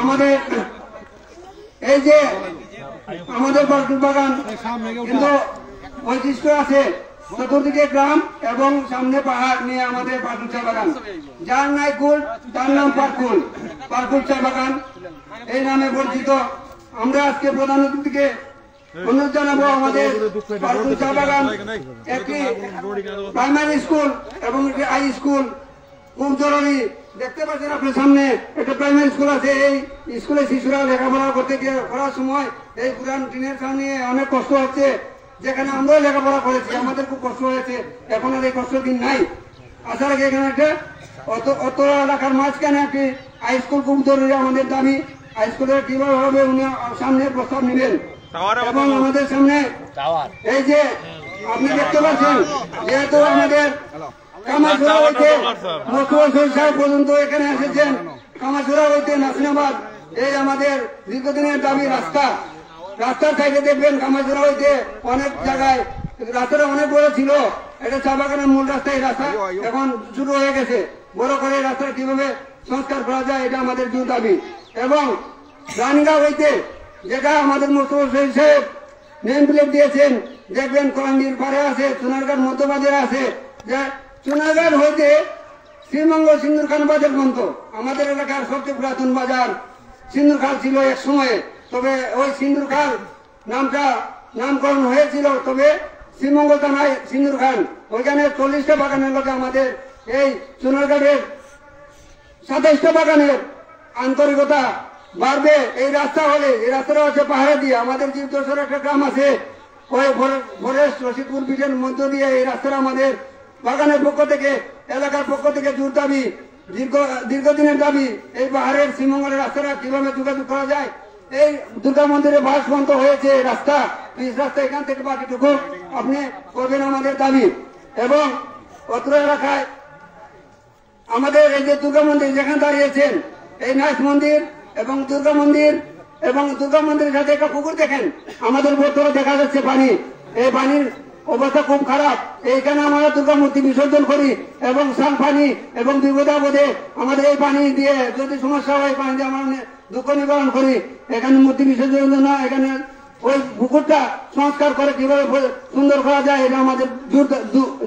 আমাদের এই যে আমাদের বারকুল বাগান কিন্তু বৈশিষ্ট্য আছে, চতুর্দিকে গ্রাম এবং সামনে পাহাড় নিয়ে আমাদের বারকুল চা বাগান। যার নাই কুল তার নাম পারকুল, পারকুল চা বাগান এই নামে পরিচিত। আমরা আজকে প্রধান অতিথিকে অনুরোধ জানাবো, আমাদের পারকুল চা বাগান একটি প্রাইমারি স্কুল এবং একটি হাই স্কুল খুব জরুরি। দেখতে পাচ্ছেন আপনার সামনে একটা প্রাইমারি স্কুল আছে। এই স্কুলে শিশুরা লেখাপড়া করতে গিয়ে করার সময় এই পুরান টিনের সামনে অনেক কষ্ট হচ্ছে, যেখানে আমরাও লেখাপড়া করেছি, আমাদের খুব কষ্ট হয়েছে। এখন আর এই কষ্ট দিন নাই। আসার আগে এখানে একটা অত এলাকার মাঝখানে একটি হাই স্কুল খুব জরুরি আমাদের দাবি। হাই স্কুলের কিভাবে হবে উনি সামনে প্রস্তাব নেবেন। এবং আমাদের সামনে এই যে আপনি দেখতে পাচ্ছেন, যেহেতু আমাদের কামারছড়া হইতে মকবুল সাহেব পর্যন্ত এখানে এসেছেন, কামারছড়া হইতে নাসিরাবাদ এই আমাদের দীর্ঘদিনের দাবি রাস্তার সাইডে দেখবেন কামারছড়া হইতে অনেক জায়গায় রাস্তাটা অনেক বড় ছিল, এটা চা বাগানের মূল রাস্তা। এই রাস্তা এখন শুরু হয়ে গেছে, বড় করে রাস্তা কিভাবে সংস্কার করা যায় এটা আমাদের জোর দাবি। এবং রানগাঁও হইতে যেটা আমাদের মকবুল সাহেব নেম প্লেট দিয়েছেন, দেখবেন কলাঙ্গির পাড়ে আছে, সোনারঘাট মধ্যবাজারে আছে, যে সোনারঘাট হইতে শ্রীমঙ্গল সিন্দুর খান বাজার পর্যন্ত আমাদের এলাকার সবচেয়ে পুরাতন বাজার সিন্দুর খাল ছিল এক সময়ে। তবে ওই সিন্দুর খাল নামটা নামকরণ হয়েছিল, তবে শ্রীমঙ্গল থানায় সিন্দুর খান, ওইখানে 40টা বাগানের লোকে আমাদের এই সোনারঘাটের 27টা বাগানের আন্তরিকতা বাড়বে এই রাস্তা হলে। এই রাস্তাটা হচ্ছে পাহাড়ে দিয়ে আমাদের জীবদর্শন একটা গ্রাম আছে, ওই ফরেস্ট রশিদপুর ব্রিজের মধ্য দিয়ে এই রাস্তাটা আমাদের বাগানের পক্ষ থেকে, এলাকার পক্ষ থেকে জোর দাবি, দীর্ঘদিনের দাবি। এই পাহাড়ের শ্রীমঙ্গলের রাস্তাটা কিভাবে যোগাযোগ করা যায়। এই দুর্গা মন্দিরে বাস বন্ধ হয়েছে রাস্তা, পিচ রাস্তা, এখান থেকে বাকিটুকু আপনি করবেন আমাদের দাবি। এবং অত্র এলাকায় আমাদের এই যে দুর্গা মন্দির যেখানে দাঁড়িয়েছেন, এই নাইস মন্দির এবং দুর্গা মন্দির, এবং দুর্গা মন্দিরের সাথে একটা পুকুর দেখেন, আমাদের বোতলে দেখা যাচ্ছে পানি, এই পানির অবস্থা খুব খারাপ। এইখানে আমরা দুর্গা মূর্তি বিসর্জন করি এবং সান পানি এবং বিপদাপদে আমাদের এই পানি দিয়ে যদি সমস্যা হয়, পানি দিয়ে আমরা দুঃখ নিবারণ করি। এখানে মূর্তি বিসর্জনের জন্য এখানে ওই পুকুরটা সংস্কার করে কিভাবে সুন্দর করা যায় এটা আমাদের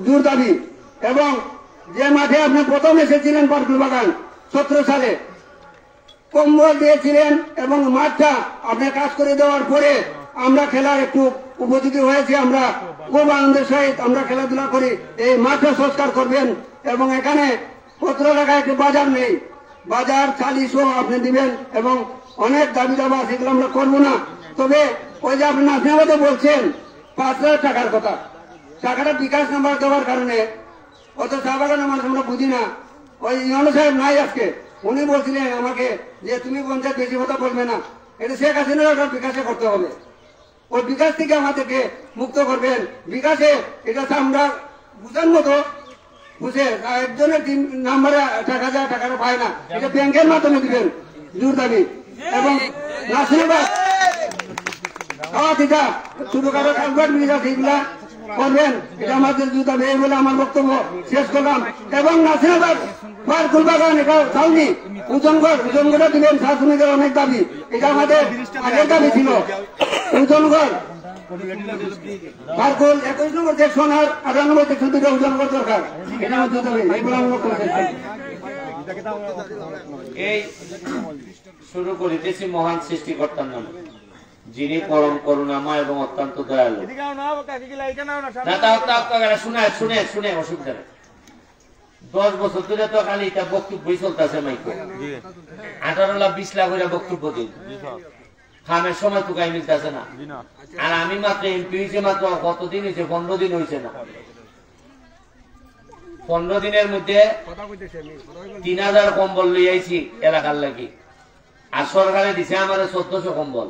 জোর দাবি। এবং যে মাঠে আপনি প্রথম এসেছিলেন পারকুল বাগান 17 সালে কম্বল দিয়েছিলেন এবং মাঠটা আপনার কাজ করে দেওয়ার পরে আমরা খেলার একটু উপযোগী হয়েছে, আমরা খুব আনন্দের সহিত আমরা খেলাধুলা করি। এই মাঠটা সংস্কার করবেন এবং এখানে পত্র এলাকায় একটি বাজার নেই, বাজার 40 আপনি দিবেন এবং অনেক দাবি দাবা সেগুলো আমরা করবো না। তবে ওই যে আপনি নাসিরাবাদে বলছেন 5,000 টাকার কথা, টাকাটা বিকাশ নাম্বার দেওয়ার কারণে অত চা বাগানের মানুষ আমরা বুঝি না। ওই ইউনো সাহেব নাই আজকে, উনি বলছিলেন আমাকে যে তুমি পঞ্চায়েত বেশি কথা বলবে না, এটা শেখ হাসিনার বিকাশে করতে হবে, ওই বিকাশ থেকে আমাদেরকে মুক্ত করবেন। বিকাশে এটা আমরা বুঝার মতো বুঝে একজনের 3 নম্বরে টাকা যায়, টাকাটা পায় না, এটা ব্যাংকের মাধ্যমে দিবেন জোর দাবি। এবং নাসিরাবাদ ছোটখাটো কালভার্ট ব্রিজ আছে, এগুলা করবেন, এটা আমাদের জোর দাবি। এই বলে আমার বক্তব্য শেষ করলাম। এবং নাসিরাবাদ পারকুল বাগান এটা চাউনি উজনগড়ে দিবেন, শাসনের অনেক দাবি, এটা আমাদের আগের দাবি ছিল। উজনগড় পারকুল 21 নম্বর সেকশন আর 18 নম্বর সেকশন দুটো উজনগড় দরকার, এটা আমার জোর দাবি। এইগুলো আমি এই শুরু করিতেছি মহান সৃষ্টিকর্তার নামে, যিনি পরম করুণাময় এবং অত্যন্ত দয়ালু। শুনে অসুবিধা নেই। 10 বছর ধরে তো খালি এটা বক্তব্যই চলতেছে মাইকে, 18 লাখ 20 লাখ করে বক্তব্য দিন, খামের সময় তো গাই মিলতেছে না। আর আমি মাত্র এমপি হয়েছে মাত্র কতদিন হয়েছে, 15 দিন হয়েছে না। 15 দিনের মধ্যে 3000 কম্বল লই আইছি এলাকার লাগি, আর সরকারে দিছে আমার 1400 কম্বল।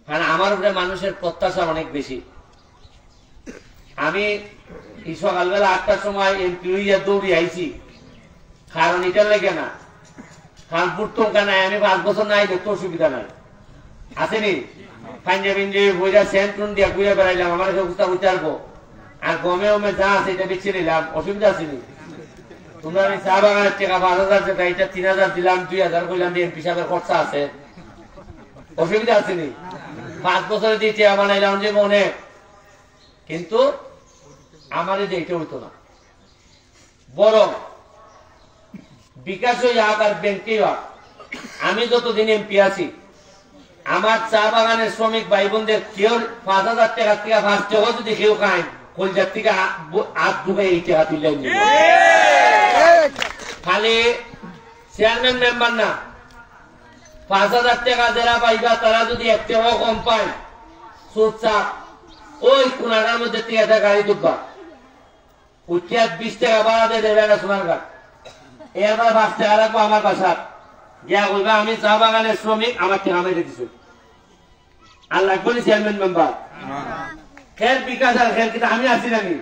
কারণ আমার উপরে মানুষের প্রত্যাশা অনেক বেশি। আমি সকালবেলা 8টার সময় এমপি হইয়া দৌড়ি আইছি, কারণ এটা লেগে না, কারণ পুরতম কানায় আমি 5 বছর নাই দেখতে অসুবিধা নাই, আসেনি পাঞ্জাবি বইরা সেন্টুন দিয়া ঘুরে বেড়াইলাম, আমার অবস্থা উঠে আসবো, আর গমে যা আছে এটা বেছে নিলাম, অসুবিধা আসেনি। তোমরা আমি চা বাগানের টাকা 5,000 যেটা এটা 3,000 দিলাম, 2,000 করলাম, এমপি সাহেবের খরচা আছে, অসুবিধা আছে নি? 5 বছরে দিয়ে টাকা বানাইলাম যে অনেক, কিন্তু আমার এই যে এটা হইতো না। বরং বিকাশ হোক আর ব্যাংকে হোক, আমি যতদিন এমপি আছি আমার চা বাগানের শ্রমিক ভাই বোনদের কেউ 5,000 টাকা থেকে 5 টাকা যদি কেউ খায়, কলজার থেকে হাত ঢুকে এই টাকা তুলে নিব। খালি চেয়ারম্যান মেম্বার না, 5,000 টাকা যারা পাইবা তারা যদি 1 টাকা কম পায়, চুপচাপ ওই কোনাটার মধ্যে থেকে একটা গাড়ি তুলবা, উঠিয়া 20 টাকা ভাড়া দিয়ে দেবে একটা সোনার ঘাট, এরপরে 5 টাকা রাখবো আমার বাসার গিয়া কইবা আমি চা বাগানের শ্রমিক, আমার টাকা মেরে দিছো। আর লাগবো না চেয়ারম্যান মেম্বার, খের বিকাশ আর খের, কিন্তু আমি আছি নাকি?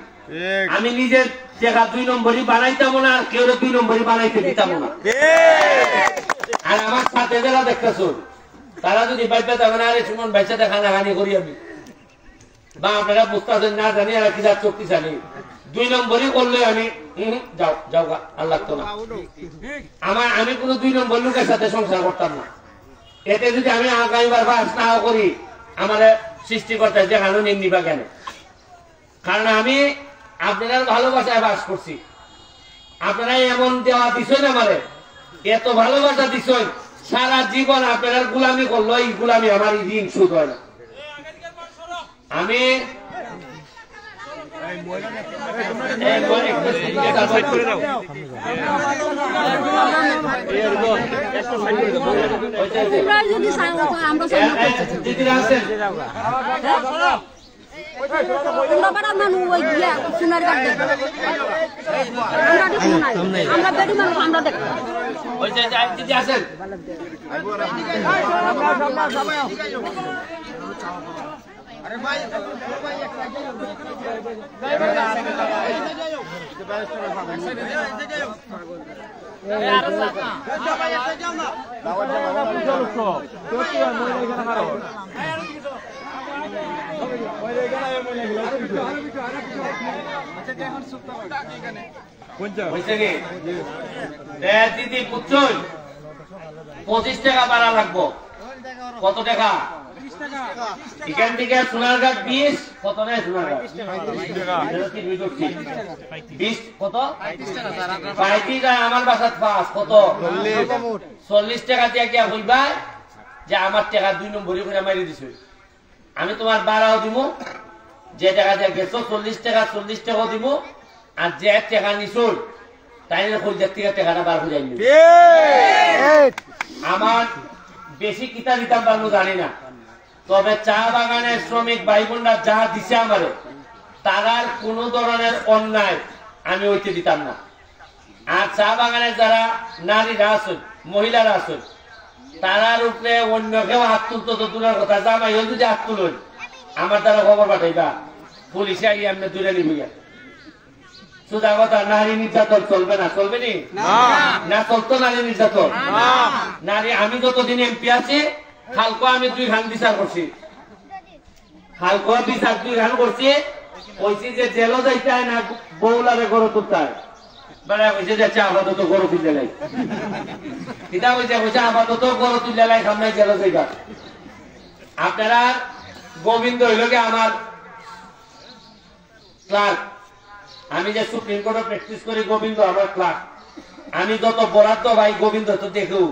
আমি নিজের টাকা 2 নম্বরই বানাইতাম না, আর কেউ 2 নম্বরই বানাইতে দিতাম না। আর আমার সাথে যারা দেখতেছো তারা যদি বাইপে যাবে না, আরে সুমন ভাইয়ের সাথে খানাখানি করি আমি, বা আপনারা বুঝতেছেন না জানি আর কি চোখটি জানি, 2 নম্বরই করলে আমি যাও যাও আর লাগতো না। আমি কোনো 2 নম্বর লোকের সাথে সংসার করতাম না। এতে যদি আমি আগামীবার বাস নাও করি, আমার সৃষ্টিকর্তা দেখানো নিবা কেন? কারণ আমি আপনার ভালোবাসায় বাস করছি, আপনারা এমন দেওয়া দিছেন, আমারে এত ভালোবাসা দিছেন, সারা জীবন আপনার গুলামি করলো, এই গুলামি আমার ঋণ শোধ হয় না। আমি দিদি বুঝছই 25 টাকা ভাড়া লাগবো। কত টাকা? এখান থেকে সোনারঘাট 20, কত নেয় সোনারঘাট? 20 কত? 35 আমার বাসাত 5 কত? 40 টাকা দিয়ে গিয়া কইবা যে আমার টাকা 2 নম্বরই করে মারি দিছ। আমি তোমার ভাড়াও দিব, যে টাকা দিয়ে গেছো 40 টাকা দিব, আর যে টাকা নিছুন তাই কলজার থেকে টাকাটা বার হয়ে যায়নি। আমার বেশি কিতা দিতাম পারবো জানি না, তবে চা বাগানের শ্রমিক ভাই বোনরা যা দিছে আমারে, তারার কোন ধরনের অন্যায় আমি ওইতে দিতাম না। আর চা বাগানের যারা নারীরা আছেন, মহিলারা আছেন, তারার উপরে অন্য কেউ হাত তুলতো তো দূরের কথা, জামাই যদি হাত তুলুন আমার দ্বারা খবর পাঠাইবা, পুলিশে আগে এমনি দূরে নিবইয়া। সুদা কথা, নারী নির্যাতন চলবে না, চলবে নি না? চলতো নারী নির্যাতন? নারী, আমি যতদিন এমপি আছি খালকো আমি 2 খান বিচার করছি, খালকো বিচার 2 খান করছি। কইছি যে জেলও যাইতে হয় না, বউলারে গরু তুলতে হয়। বেড়া কইছে যে আপাতত গরু তুললে লাই, কিতা কইছে আপাতত গরু তুললে লাই, সামনে জেলও যাইবা। আপনারা গোবিন্দ হইল কি আমার ক্লার্ক, আমি যে সুপ্রিম কোর্টে প্র্যাকটিস করি, গোবিন্দ আমার ক্লার্ক। আমি যত বরাদ্দ ভাই গোবিন্দ তো দেখু।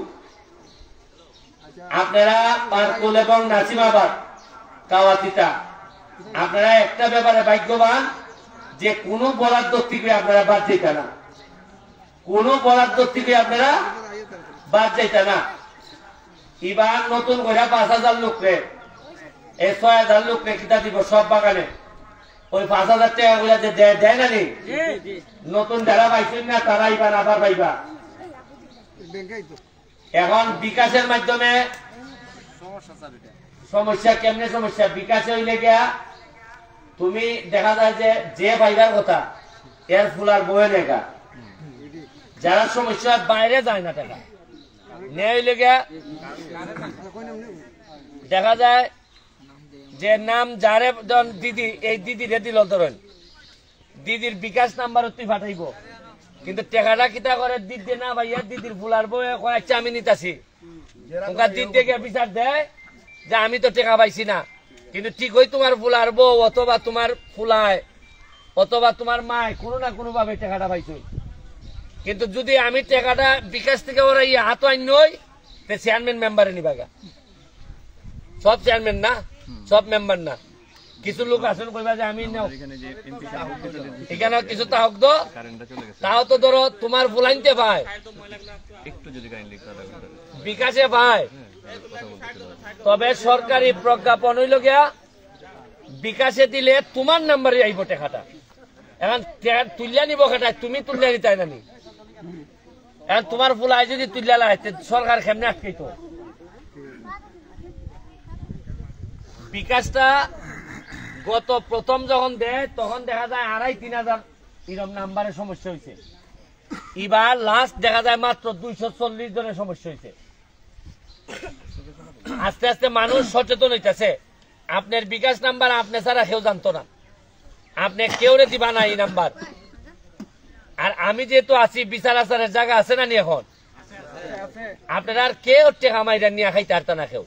আপনারা পারকুল এবং নাসিমাবাদ কাওয়াতিতা, আপনারা একটা ব্যাপারে ভাগ্যবান যে কোনো বরাদ্দ থেকে আপনারা বাদ যাইতা না, কোনো বরাদ্দ থেকে আপনারা বাদ যাইতা না। এবার নতুন করে 5,000 লোকরে, এই 6,000 লোকরে কিতা দিব সব বাগানে, ওই 5,000 টাকা গুলা যে দেয় না নি, নতুন যারা পাইছেন না তারা এবার আবার পাইবা। এখন বিকাশের মাধ্যমে সমস্যা কেমনে? সমস্যা বিকাশে হইলে গিয়া তুমি দেখা যায় যে পাইবার কথা এর ফুলার বয়ে দেখা, যারা সমস্যা বাইরে যায় না টাকা নেই হইলে গিয়া দেখা যায় যে নাম যারে দিদি, এই দিদিরে দিল, ধরেন দিদির বিকাশ নাম্বার তুই পাঠাইব, কিন্তু টেকাটা কিতা করে দিতে না ভাইয়া দিদির ফুলার বয়ে কয়েকটা আমি নিতাছি ওখান দিন থেকে বিচার দেয় যে আমি তো টেকা পাইছি না কিন্তু ঠিক ওই তোমার ফুলার বউ অথবা তোমার ফুলায় অথবা তোমার মায় কোনো না কোনো ভাবে টেকাটা পাইছো কিন্তু যদি আমি টেকাটা বিকাশ থেকে ওরা হাত আইন নই চেয়ারম্যান মেম্বারে নিবাগা সব চেয়ারম্যান না সব মেম্বার না কিছু লোক আছেন কইবা যে আমি এখানে কিছু তাহক দো তাও তো ধরো তোমার ফুলাইনতে পায় বিকাশে পায় তবে সরকারি প্রজ্ঞাপন হইল গিয়া বিকাশে দিলে তোমার নাম্বারে আইব টেকাটা এখন তুলিয়া নিব খাটায় তুমি তুলিয়া নিতে না নি এখন তোমার ফুলাই যদি তুলিয়া লাই সরকার কেমনে আটকাইতো বিকাশটা গত প্রথম যখন দেয় তখন দেখা যায় 2500-3000 এরকম নাম্বারের সমস্যা হয়েছে এবার লাস্ট দেখা যায় মাত্র 240 জনের সমস্যা হয়েছে আস্তে আস্তে মানুষ সচেতন হইতেছে আপনার বিকাশ নাম্বার আপনি ছাড়া কেউ জানতো না আপনি কেউ দিবা না এই নাম্বার আর আমি যেহেতু আছি বিচার আচারের জায়গা আছে না নি এখন আপনারা আর কেউ টেকা মাইরা নিয়ে খাইতে পারত না কেউ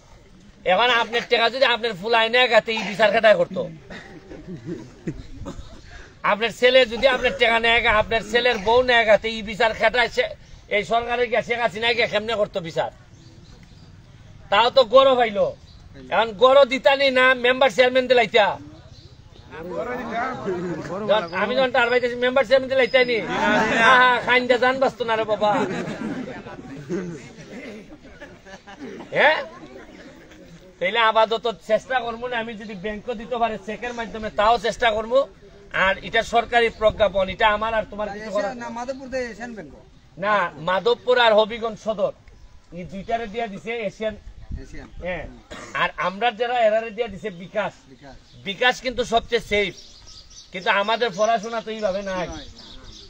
এখন আপনার টেকা যদি আপনার ফুলাই নেয় গাতে এই বিচার খাটায় করতো আপনার ছেলে যদি আপনার টেকা নেয় গা আপনার ছেলের বউ নেয় গাতে এই বিচার খাটায় এই সরকারের গিয়ে শেখ হাসিনা গিয়ে কেমনে করতো বিচার তাও তো গৌরব হইলো এখন গৌরব দিতানি না মেম্বার চেয়ারম্যান দিলাইতা আমি যখন টার বাইতেছি মেম্বার চেয়ারম্যান দিলাইতানি খাইন দে জান বাঁচতো না রে বাবা হ্যাঁ তাইলে আপাতত চেষ্টা করবো না আমি যদি ব্যাংক দিতে পারে চেকের মাধ্যমে তাও চেষ্টা করবো আর এটা সরকারি প্রজ্ঞাপন এটা আমার আর তোমার কিছু না মাধবপুর আর হবিগঞ্জ সদর এই দুইটারে দিয়া দিছে এশিয়ান হ্যাঁ আর আমরা যারা এরারে দিয়া দিছে বিকাশ বিকাশ কিন্তু সবচেয়ে সেফ কিন্তু আমাদের পড়াশোনা তো এইভাবে নাই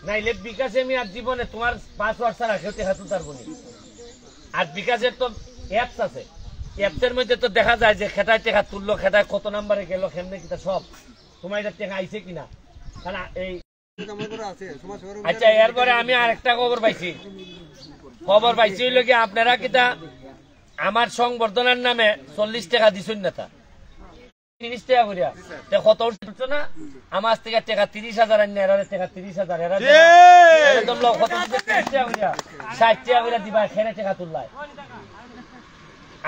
নাইলে বিকাশে আমি আর জীবনে তোমার পাসওয়ার্ড ছাড়া কেউ টেকা তুলতে পারবো না আর বিকাশের তো অ্যাপস আছে অ্যাপসের মধ্যে তো দেখা যায় যে খেটায় টেকা তুললো খেটায় কত নাম্বারে গেল কেমনে কিনা সব তোমার এটা টেকা আইছে কিনা এই আচ্ছা এরপরে আমি আরেকটা খবর পাইছি হইল কি আপনারা কিতা আমার সংবর্ধনার নামে 40 টাকা দিছেন না তা 30 টাকা করিয়া কত উঠছো না আমার থেকে টাকা 30,000 আন না টাকা 30,000 এরা একদম লোক কত 30 টাকা করিয়া 60 টাকা করিয়া দিবা খেরে টাকা তুললাই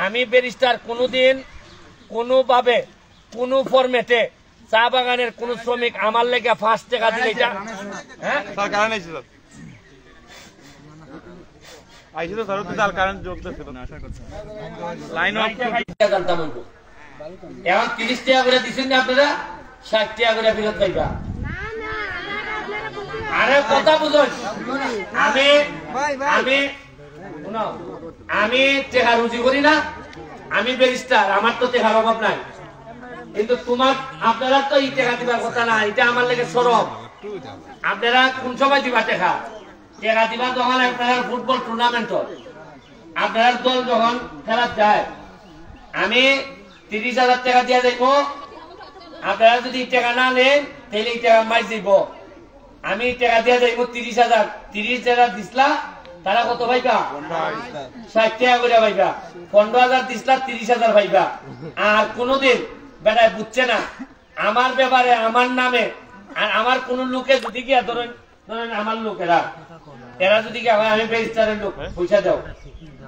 আমি ব্যারিস্টার কোনদিন কোনোভাবে কোন ফরম্যাটে চা বাগানের কোন শ্রমিক আমার লেগে 5 টাকা দিলে এটা হ্যাঁ সরকার আইছিল আইছিল স্যার তো জাল কারণ যোগ দিছিল না আশা করছি লাইন অফ জানতাম তো এখন 30 টাকা করে দিছেন না আপনারা 60 টাকা করে ফেরত পাইবা আরে কথা বুঝুন আমি টাকা রুজি করি না আমি ব্যারিস্টার আমার তো টাকার অভাব নাই কিন্তু তোমার আপনারা তো এই টাকা দিবার কথা না এটা আমার লেগে সরব আপনারা কোন সময় দিবা টাকা দিবা যখন আপনারা ফুটবল টুর্নামেন্ট আপনারা দল যখন খেলা যায় আমি 30,000 টাকা দিয়ে দেখবো আপনারা যদি টাকা না নেন তাহলে এই টাকা মাই দিব আমি টাকা দিয়ে দেখবো 30,000 দিসলা তারা কত পাইবা 60 টাকা করে পাইবা 15,000 দিসলা 30,000 পাইবা আর কোনদিন বেটায় বুঝছে না আমার ব্যাপারে আমার নামে আর আমার কোন লোকে যদি গিয়া ধরেন আমার লোকেরা এরা যদি আমি ব্যারিস্টারের লোক পয়সা দাও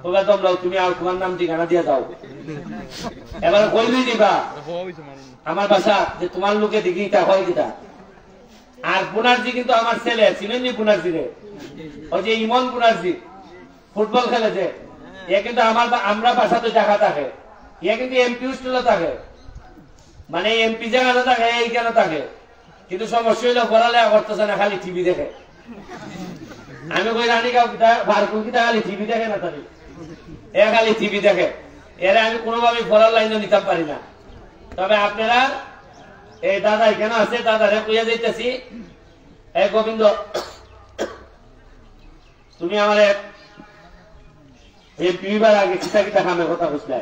তোমরা তোমরাও তুমি আর তোমার নাম ঠিকানা দিয়ে দাও এবার কইলই দিবা আমার বাসা যে তোমার লোকে দেখি তা হয় কিটা আর বুনার্জি কিন্তু আমার ছেলে চিনেননি বুনার্জি রে ওই যে ইমন বুনার্জি ফুটবল খেলে যে এ কিন্তু আমরা বাসাতে দেখা থাকে এ কিন্তু এমপি হোস্টেলে থাকে মানে এমপি জায়গাতে থাকে এইখানে থাকে কিন্তু সমস্যা হইলো পড়ালেখা করতেছে না খালি টিভি দেখে আমি কই রানী কাউ ভারকুল কিটা খালি টিভি দেখে না তাহলে এ খালি টিভি দেখে এরা আমি কোনোভাবে পড়ার লাইনে নিতে পারি না তবে আপনারা এই দাদা এখানে আছে দাদারে কইয়া যাইতেছি এই গোবিন্দ তুমি আমার এই বিবার আগে কিতা কিতা কামে কথা বুঝলে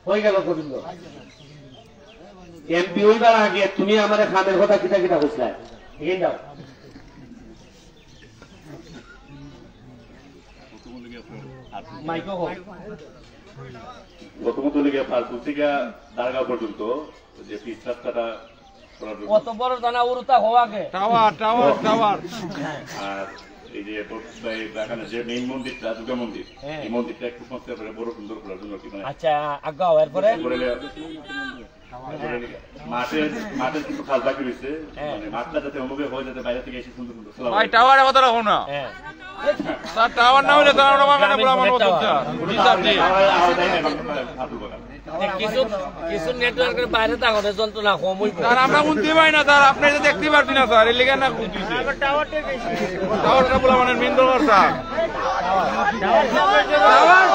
হয়ে গেল গোবিন্দ এমপি হইবার আগে তুমি আমার খামের কথা কিতা কিতা বুঝলে এগিয়ে যাও মাইকো হোক প্রথমত লেগে ফারকুল থেকে দারগাঁও পর্যন্ত যে পিচ রাস্তাটা কত বড় জানা উরুতা হওয়াকে টাওয়ার টাওয়ার টাওয়ার আর এই যে বাগানের যে মেইন মন্দিরটা দুর্গা মন্দির এই মন্দিরটা একটু সংস্কার করে বড় সুন্দর করার জন্য কি মানে আচ্ছা আগাও এরপরে মাঠের কিছু কাজ বাকি রয়েছে মানে মাঠটা যাতে অনুভব হয় যাতে বাইরে থেকে এসে সুন্দর সুন্দর ভাই টাওয়ারের কথা রাখো না স্যার টাওয়ার না হলে তার বাগানে বলা মনে হতো কিছু কিছু নেটওয়ার্কের বাইরে থাকলে যন্ত্রণা কম হইব স্যার আমরা শুনতে পাই না স্যার আপনি এটা দেখতে পারছি না স্যার এর লেগে না খুঁজতেছে টাওয়ারটা বলা মানে মেন দরকার স্যার টাওয়ার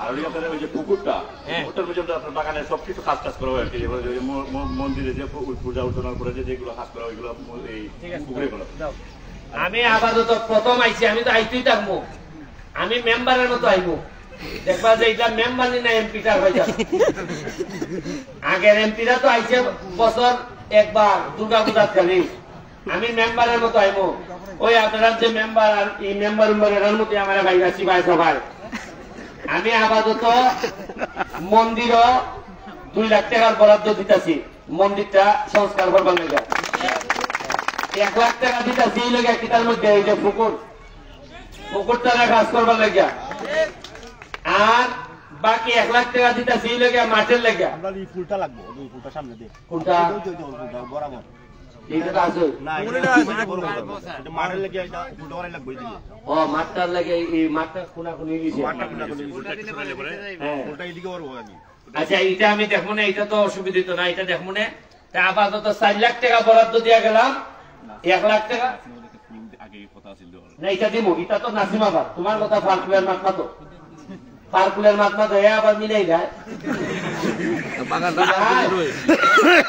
আর ওই যে পুকুরটা ওটার মধ্যে আপনার বাগানের সবকিছু কাজ টাজ করা হয় আর কি মন্দিরে যে পূজা অর্চনা করে যেগুলো কাজ করা ওইগুলো এই পুকুরে করা। আমি আপাতত প্রথম আইছি আমি তো আইতেই থাকবো আমি মেম্বারের মতো আইবো দেখবা যে এটা মেম্বার না এমপিটা হয়ে যাবে আগের এমপিরা তো আইছে বছর একবার দুর্গা পূজার খালি আমি মেম্বারের মতো আইবো ওই আপনারা যে মেম্বার আর এই মেম্বার এর মধ্যে আমার ভাই আসি ভাই সবাই আমি আপাতত মন্দির 2 লাখ টাকার বরাদ্দ দিতেছি মন্দিরটা সংস্কার করবার লেগে 1 লাখ টাকা দিতেছি এই লেগে কিতার মধ্যে এই যে পুকুরটা কাজ করবার লেগে আর বাকি 1 লাখ টাকা দিতেছি এই লেগে মাঠের লেগে আমরা এই ফুলটা লাগবে ওই ফুলটা সামনে দিয়ে কোনটা বরাবর এইটা আছে না এটা মাঠের লেগে এটা ফুলটা করাই লাগবে এই দিকে ও মাঠটার লেগে এই মাঠটা কোনাকুনি গেছে মাঠটা কোনা কোনা ফুলটা এদিকে বড় আগে আচ্ছা এইটা আমি দেখবো না এটা তো অসুবিধা না এটা দেখবো না তা আপাতত 4 লাখ টাকা বরাদ্দ দিয়ে গেলাম 1 লাখ টাকা আগে কথা ছিল না এটা দিব এটা তো নাসিমাবাদ তোমার কথা ফারকুলের মাথা তো ফারকুলের মাথা দেয় আবার মিলাই যায়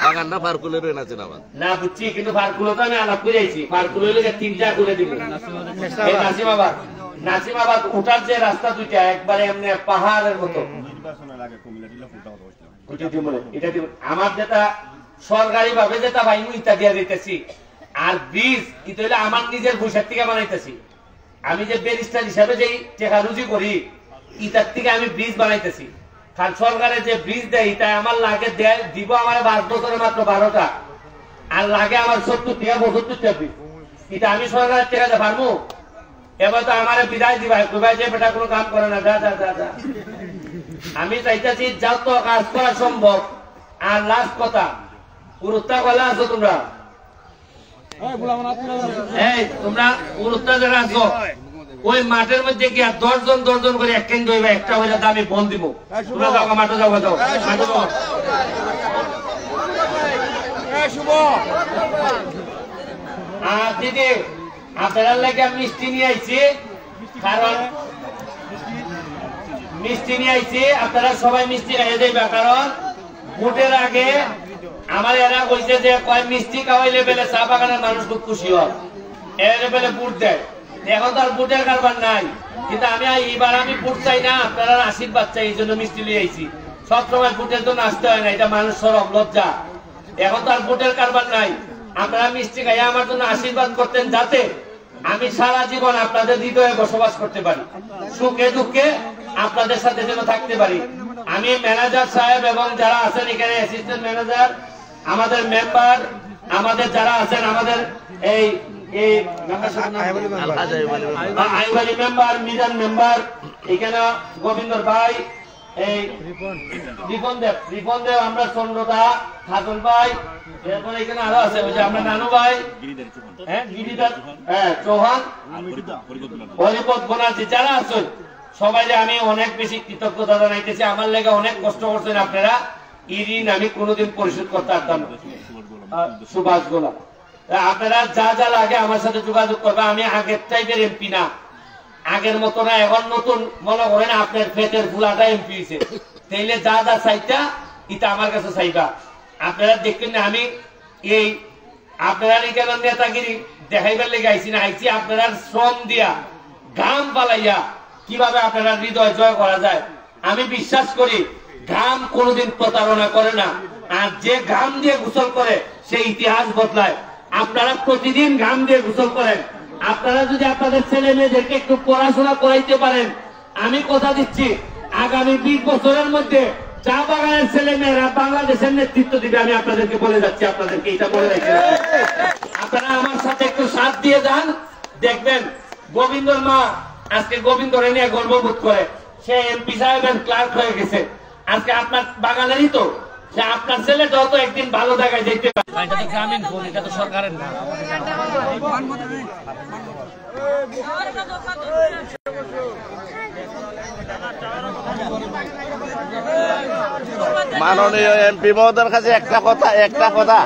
বাগানটা ফারকুলের নাসিমাবাদ না বুঝছি কিন্তু ফারকুলো তো আমি আলাপ করে আইছি ফারকুল হইলে 3টা করে দিব এই নাসিমাবাদ ওঠার যে রাস্তা দুইটা একবারে এমনি পাহাড়ের মতো নির্বাচনের আগে কুমিল্লা জেলা ফুলটা কথা হইছিল এটা দিব আমার যেটা সরকারি ভাবে যেটা বাইনু ইটা দিয়া দিতেছি আর ব্রিজ এটা হইলে আমার নিজের পয়সার থেকে বানাইতেছি আমি যে ব্যারিস্টার হিসাবে যে টাকা রুজি করি ইটার থেকে আমি ব্রিজ বানাইতেছি কারণ সরকারের যে ব্রিজ দেয় এটা আমার লাগে দিব আমার 5 বছরে মাত্র 12টা আর লাগে আমার 70 টাকা 72টা ব্রিজ এটা আমি সরকারের টাকা দিয়ে পারবো এবার তো আমার বিদায় দিবা কইবা যে বেটা কোনো কাম করে না যা যা যা যা আমি চাইতেছি যাও তো কাজ করা সম্ভব আর লাস্ট কথা উরুত্তা গলা আছো তোমরা এই তোমরা উরুত্তা যারা আছো ওই মাঠের মধ্যে গিয়া 10 জন করে এক কেন্দ্র হইবা একটা হইলে আমি বল দিব তোমরা যাও মাঠে যাও যাও মাঠে যাও শুভ আর দিদি আপনার লাগে মিষ্টি নিয়ে আইছি কারণ মিষ্টি নিয়ে আইছি আপনারা সবাই মিষ্টি খাইয়ে দেবা কারণ ভোটের আগে আমার এরা বলছে যে কয় মিষ্টি খাওয়াইলে বেলে চা বাগানের মানুষ খুব খুশি হয় এর বেলে ভোট দেয় এখন তো আর ভোটের কারবার নাই কিন্তু আমি এইবার আমি ভোট চাই না আপনারা আশীর্বাদ চাই এই জন্য মিষ্টি নিয়ে আইছি সবসময় ভোটের জন্য আসতে হয় না এটা মানুষ সরব লজ্জা এখন তো আর ভোটের কারবার নাই আপনারা মিষ্টি খাইয়া আমার জন্য আশীর্বাদ করতেন যাতে আমি সারা জীবন আপনাদের হৃদয়ে বসবাস করতে পারি সুখে দুঃখে আপনাদের সাথে যেন থাকতে পারি আমি ম্যানেজার সাহেব এবং যারা আছেন এখানে অ্যাসিস্ট্যান্ট ম্যানেজার আমাদের মেম্বার আমাদের যারা আছেন আমাদের এই আইবালি মেম্বার মিজান মেম্বার এখানে গোবিন্দর ভাই এই রিপন দেব আমরা চন্দ্রদা খাতুন ভাই এরপরে এখানে আরো আছে ওই যে আমরা নানু ভাই গিরিধর চৌহান হরিপদ বনার্জি যারা আছেন সবাই আমি অনেক বেশি কৃতজ্ঞতা জানাইতেছি আমার লেগে অনেক কষ্ট করছেন আপনারা এই ঋণ আমি কোনোদিন পরিশোধ করতে পারতাম না সুভাষ গোলা আপনারা যা যা লাগে আমার সাথে যোগাযোগ করবে আমি আগের টাইপের এমপি না আগের মতো না এখন নতুন মনে করেন আপনার পেটের ফুলাটা এমপি হয়েছে তাইলে যা যা চাইতা এটা আমার কাছে চাইবা আপনারা দেখবেন না আমি এই আপনারা এখানে নেতাগিরি দেখাইবার লেগে আইছি না আইছি আপনারা শ্রম দিয়া ঘাম পালাইয়া কিভাবে আপনারা হৃদয় জয় করা যায় আমি বিশ্বাস করি ঘাম কোনোদিন প্রতারণা করে না আর যে ঘাম দিয়ে গোসল করে সে ইতিহাস বদলায় আপনারা প্রতিদিন ঘাম দিয়ে গোসল করেন আপনারা যদি আপনাদের ছেলে মেয়েদেরকে একটু পড়াশোনা করাইতে পারেন, আমি কথা দিচ্ছি আগামী 20 বছরের মধ্যে চা বাগানের ছেলে মেয়েরা বাংলাদেশের নেতৃত্ব দিবে। আমি আপনাদেরকে বলে যাচ্ছি, আপনাদেরকে এটা বলে রাখছি। আপনারা আমার সাথে একটু সাথ দিয়ে যান, দেখবেন গোবিন্দর মা আজকে গোবিন্দরে নিয়ে গর্ববোধ করে। সে এমপি সাহেবের ক্লার্ক হয়ে গেছে, আজকে আপনার বাগানেরই তো। সে আপনার ছেলেটাও তো একদিন ভালো জায়গায় যেতে পারে। এটা তো গ্রামীণ ফোন, এটা তো সরকারের না। মাননীয় এমপি মহোদয়ের কাছে একটা কথা